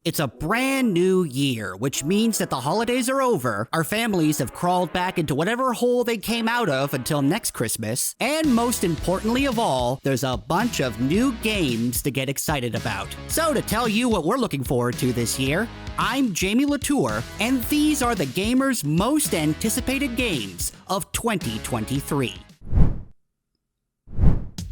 It's a brand new year, which means that the holidays are over, our families have crawled back into whatever hole they came out of until next Christmas, and most importantly of all, there's a bunch of new games to get excited about. So to tell you what we're looking forward to this year, I'm Jamie Latour, and these are the Gamer's most anticipated games of 2023.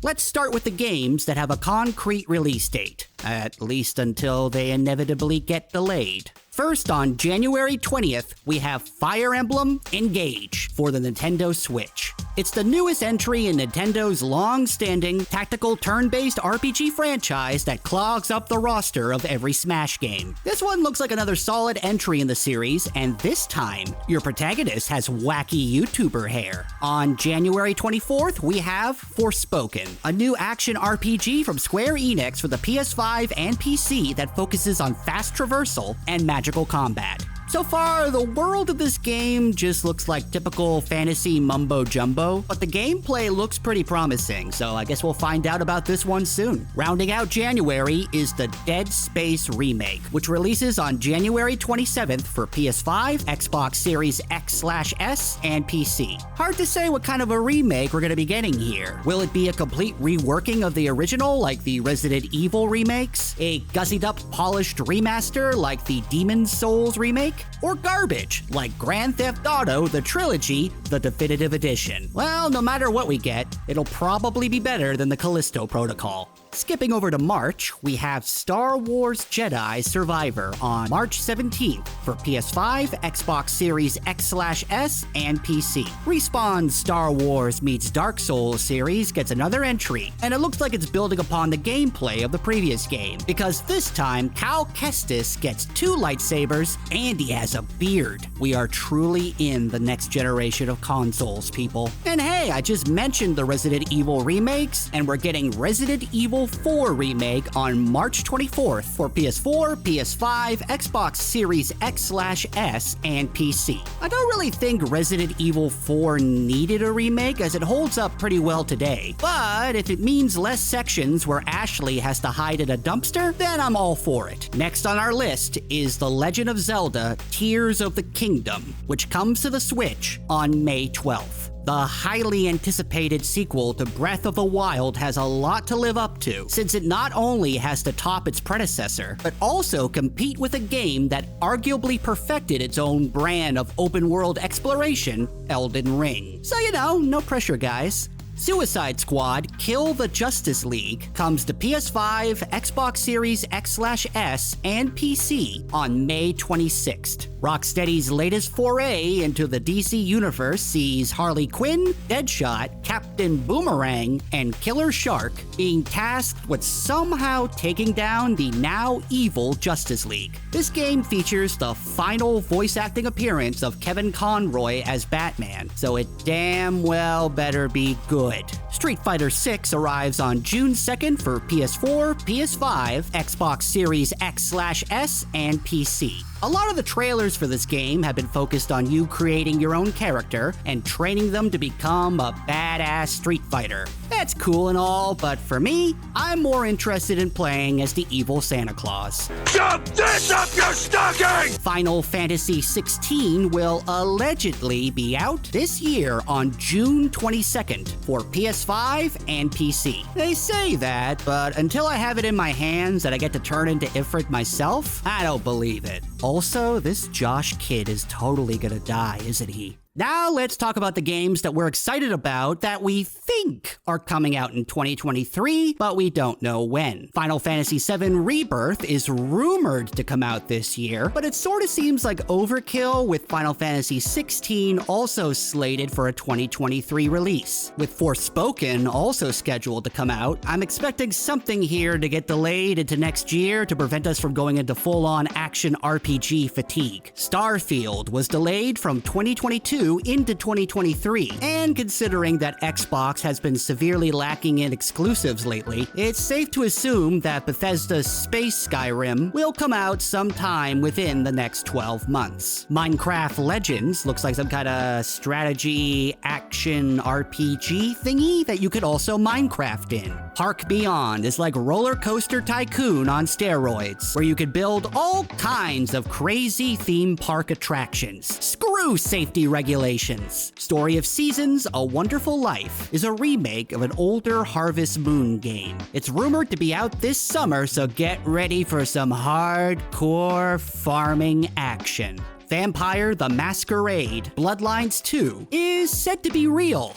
Let's start with the games that have a concrete release date, at least until they inevitably get delayed. First, on January 20th, we have Fire Emblem Engage for the Nintendo Switch. It's the newest entry in Nintendo's long-standing tactical turn-based RPG franchise that clogs up the roster of every Smash game. This one looks like another solid entry in the series, and this time, your protagonist has wacky YouTuber hair. On January 24th, we have Forspoken, a new action RPG from Square Enix for the PS5 and PC that focuses on fast traversal and magical combat. So far, the world of this game just looks like typical fantasy mumbo-jumbo, but the gameplay looks pretty promising, so I guess we'll find out about this one soon. Rounding out January is the Dead Space remake, which releases on January 27th for PS5, Xbox Series X/S, and PC. Hard to say what kind of a remake we're gonna be getting here. Will it be a complete reworking of the original, like the Resident Evil remakes? A gussied-up, polished remaster, like the Demon's Souls remake? Or garbage, like Grand Theft Auto, the Trilogy, the Definitive Edition? Well, no matter what we get, it'll probably be better than the Callisto Protocol. Skipping over to March, we have Star Wars Jedi Survivor on March 17th for PS5, Xbox Series X/S, and PC. Respawn's Star Wars meets Dark Souls series gets another entry, and it looks like it's building upon the gameplay of the previous game, because this time Cal Kestis gets 2 lightsabers and he has a beard. We are truly in the next generation of consoles, people. And hey, I just mentioned the Resident Evil remakes, and we're getting Resident Evil 4 remake on March 24th for PS4, PS5, Xbox Series X/S, and PC. I don't really think Resident Evil 4 needed a remake, as it holds up pretty well today. But if it means less sections where Ashley has to hide in a dumpster, then I'm all for it. Next on our list is The Legend of Zelda Tears of the Kingdom, which comes to the Switch on May 12th. The highly anticipated sequel to Breath of the Wild has a lot to live up to, since it not only has to top its predecessor, but also compete with a game that arguably perfected its own brand of open-world exploration, Elden Ring. So no pressure, guys. Suicide Squad Kill the Justice League comes to PS5, Xbox Series X/S, and PC on May 26th. Rocksteady's latest foray into the DC universe sees Harley Quinn, Deadshot, Captain Boomerang, and Killer Shark being tasked with somehow taking down the now evil Justice League. This game features the final voice acting appearance of Kevin Conroy as Batman, so it damn well better be good. Street Fighter VI arrives on June 2nd for PS4, PS5, Xbox Series X/S, and PC. A lot of the trailers for this game have been focused on you creating your own character and training them to become a badass Street Fighter. That's cool and all, but for me, I'm more interested in playing as the evil Santa Claus. Shove this up your stocking! Final Fantasy XVI will allegedly be out this year on June 22nd for PS5 and PC. They say that, but until I have it in my hands and I get to turn into Ifrit myself, I don't believe it. Also, this Josh kid is totally gonna die, isn't he? Now let's talk about the games that we're excited about that we think are coming out in 2023, but we don't know when. Final Fantasy VII Rebirth is rumored to come out this year, but it sort of seems like overkill with Final Fantasy XVI also slated for a 2023 release. With Forspoken also scheduled to come out, I'm expecting something here to get delayed into next year to prevent us from going into full-on action RPG fatigue. Starfield was delayed from 2022 2022 into 2023. And considering that Xbox has been severely lacking in exclusives lately, it's safe to assume that Bethesda's Space Skyrim will come out sometime within the next 12 months. Minecraft Legends looks like some kind of strategy action RPG thingy that you could also Minecraft in. Park Beyond is like Roller Coaster Tycoon on steroids, where you could build all kinds of crazy theme park attractions. Screw safety regulations. Story of Seasons: A Wonderful Life is a remake of an older Harvest Moon game. It's rumored to be out this summer, so get ready for some hardcore farming action. Vampire the Masquerade Bloodlines 2 is said to be real.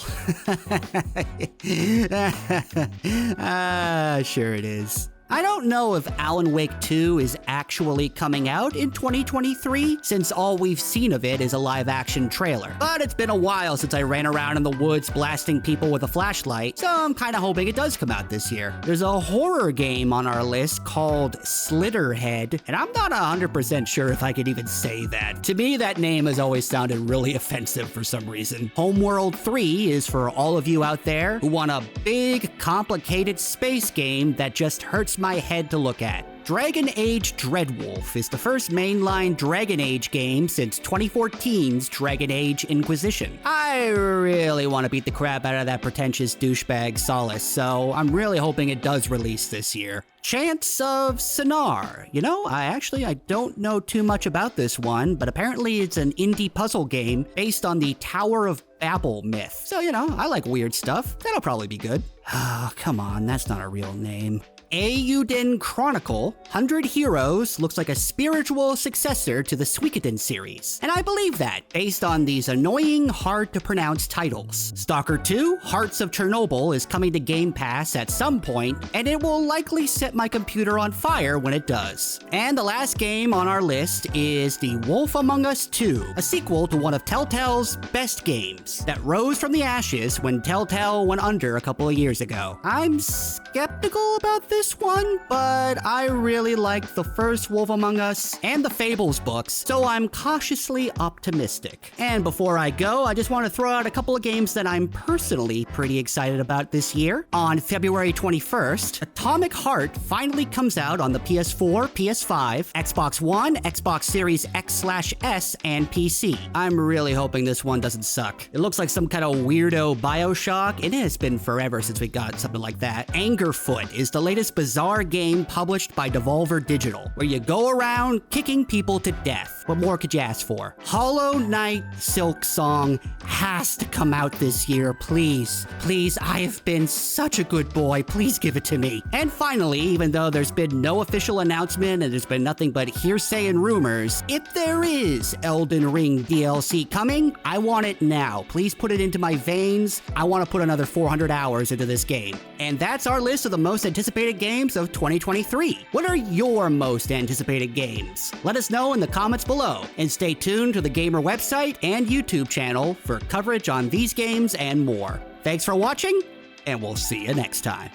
Sure it is. I don't know if Alan Wake 2 is actually coming out in 2023, since all we've seen of it is a live-action trailer. But it's been a while since I ran around in the woods blasting people with a flashlight, so I'm kinda hoping it does come out this year. There's a horror game on our list called Slitterhead, and I'm not 100% sure if I could even say that. To me, that name has always sounded really offensive for some reason. Homeworld 3 is for all of you out there who want a big, complicated space game that just hurts my head to look at. Dragon Age Dreadwolf is the first mainline Dragon Age game since 2014's Dragon Age Inquisition. I really want to beat the crap out of that pretentious douchebag Solace, so I'm really hoping it does release this year. Chants of Sonar. You know, I don't know too much about this one, but apparently it's an indie puzzle game based on the Tower of Babel myth. So, you know, I like weird stuff. That'll probably be good. Oh, come on, that's not a real name. Eiyuden Chronicle 100 Heroes looks like a spiritual successor to the Suikoden series, and I believe that, based on these annoying, hard-to-pronounce titles. Stalker 2 Hearts of Chernobyl is coming to Game Pass at some point, and it will likely set my computer on fire when it does. And the last game on our list is The Wolf Among Us 2, a sequel to one of Telltale's best games that rose from the ashes when Telltale went under a couple of years ago. I'm skeptical about this one, but I really liked the first Wolf Among Us and the Fables books, so I'm cautiously optimistic. And before I go, I just want to throw out a couple of games that I'm personally pretty excited about this year. On February 21st, Atomic Heart finally comes out on the PS4, PS5, Xbox One, Xbox Series X/S, and PC. I'm really hoping this one doesn't suck. It looks like some kind of weirdo Bioshock, and it's been forever since we got something like that. Angerfoot is the latest bizarre game published by Devolver Digital, where you go around kicking people to death. What more could you ask for? Hollow Knight Silk Song has to come out this year, please. Please, I have been such a good boy. Please give it to me. And finally, even though there's been no official announcement and there's been nothing but hearsay and rumors, if there is Elden Ring DLC coming, I want it now. Please put it into my veins. I want to put another 400 hours into this game. And that's our list of the most anticipated games of 2023. What are your most anticipated games? Let us know in the comments below, and stay tuned to the Gamer website and YouTube channel for coverage on these games and more. Thanks for watching, and we'll see you next time.